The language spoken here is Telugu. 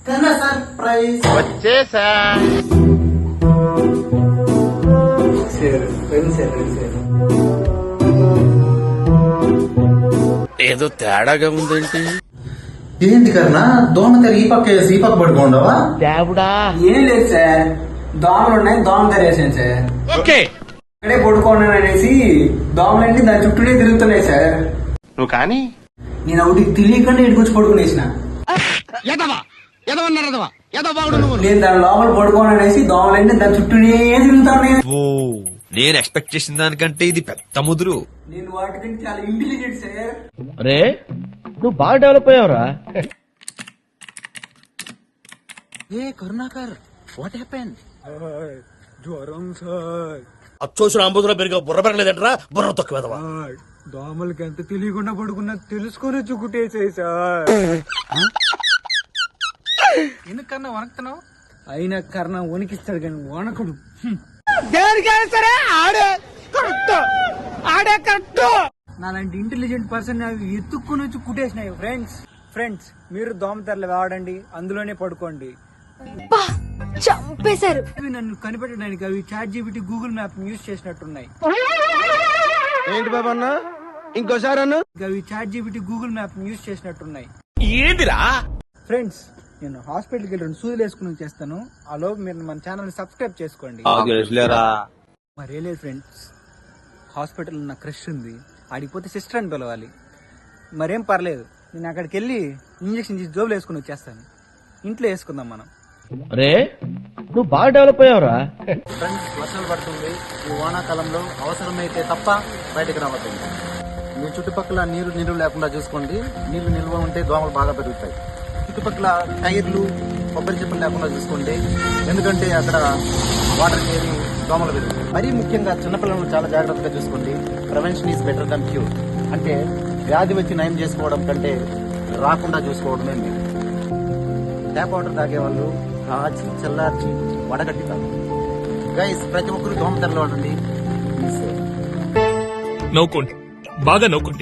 కన్నా సర్ప్రైజ్ వచ్చేసా. ఏదో తేడాగా ఉందేంటి? ఏంటి కన్నా దోమ తెర ఈ పక్క వేసి ఈ పక్క పడుకోండవా? దేవుడా. ఏం లేదు సార్, దోమలు ఉన్నాయి, దోమ తెరేసాను సార్. ఓకే. ఇక్కడే పడుకోండి అనేసి దోమలన్నీ దాని చుట్టూనే తిరుగుతున్నాయి సార్. నువ్వు కానీ నేను ఒకటి తెలియకుండా ఇటుకొచ్చి పడుకునేసిన. నేను దాని లోపల పడుకోను అనేసి దోమలన్నీ దాని చుట్టూనే తిరుగుతున్నాయి. నేను ఎక్స్పెక్ట్ చేసిన దానికంటే ఇది పెద్ద ముదురు. నేను వాటికంటే చాలా ఇంటెలిజెంట్ సార్. రే నువ్వు బాగా డెవలప్ అయ్యావురా. ఏ కరుణాకర్, వాట్ హ్యాపెన్? జ్వరం సార్. అచ్చోసిన అంబుధులో పెరిగే బుర్ర పెరగలేదంటరా, బుర్ర తొక్కువేదవా. దోమలకి ఎంత తెలియకుండా పడుకున్నా తెలుసుకుని చుక్కుటేసాయి సార్. ఎందుకన్నా వణుకుతున్నావు? అయినా కర్ణ వణికిస్తాడు కానీ వణకుడు. నాలాంటి ఇంటెలిజెంట్ పర్సన్ ఎత్తుక్కుని వచ్చి కుట్టేసినాయి. ఫ్రెండ్స్ మీరు దోమతెరలు వాడండి, అందులోనే పడుకోండి. చంపేశారు. అవి నన్ను కనిపెట్టడానికి అవి ChatGPT, Google map use చేసినట్టున్నాయి. ఏంటి బాబా అన్న? ఇంకోసారి అన్న. అవి ChatGPT, Google map use చేసినట్టున్నాయి. ఏందిరా? ఫ్రెండ్స్ నేను హాస్పిటల్కి వెళ్ళి 2 సూదులు వేసుకుని వచ్చేస్తాను. ఆ లోపు మీరు మన ఛానల్ సబ్స్క్రైబ్ చేసుకోండి. మరే లేదు ఫ్రెండ్స్, హాస్పిటల్ నా క్రష్ ఉంది, ఆడిపోతే సిస్టర్ అని పిలవాలి. మరేం పర్లేదు, నేను అక్కడికి వెళ్ళి ఇంజక్షన్ చేసి జోబులు వేసుకుని వచ్చేస్తాను. ఇంట్లో వేసుకుందాం మనం. రే నువ్వు బాగా డెవలప్ అయ్యావురా. ఫ్రెండ్స్ వర్షాలు పడుతుంది. ఈ వానాకాలంలో అవసరమైతే తప్ప బయటకు రావద్దండి. మీ చుట్టుపక్కల నీరు నిలువ లేకుండా చూసుకోండి. నీళ్లు నిల్వ ఉంటే దోమలు బాగా పెరుగుతాయి. చుట్టుపక్కల టైర్లు, కొబ్బరి చెప్పులు లేకుండా చూసుకోండి, ఎందుకంటే అక్కడ వాటర్ చేరి దోమలు పెరుగుతాయి. మరీ ముఖ్యంగా చిన్నపిల్లలను చాలా జాగ్రత్తగా చూసుకోండి. Prevention is better than cure. అంటే వ్యాధి వచ్చి నయం చేసుకోవడం కంటే రాకుండా చూసుకోవడమే మీరు. ట్యాప్ వాటర్ తాగే వాళ్ళు కాచి చల్లార్చి వడగట్టి తాగు. గైస్ ప్రతి ఒక్కరు దోమతెరలు వాడండి. నవ్వుకోండి, బాగా నవ్వుకోండి.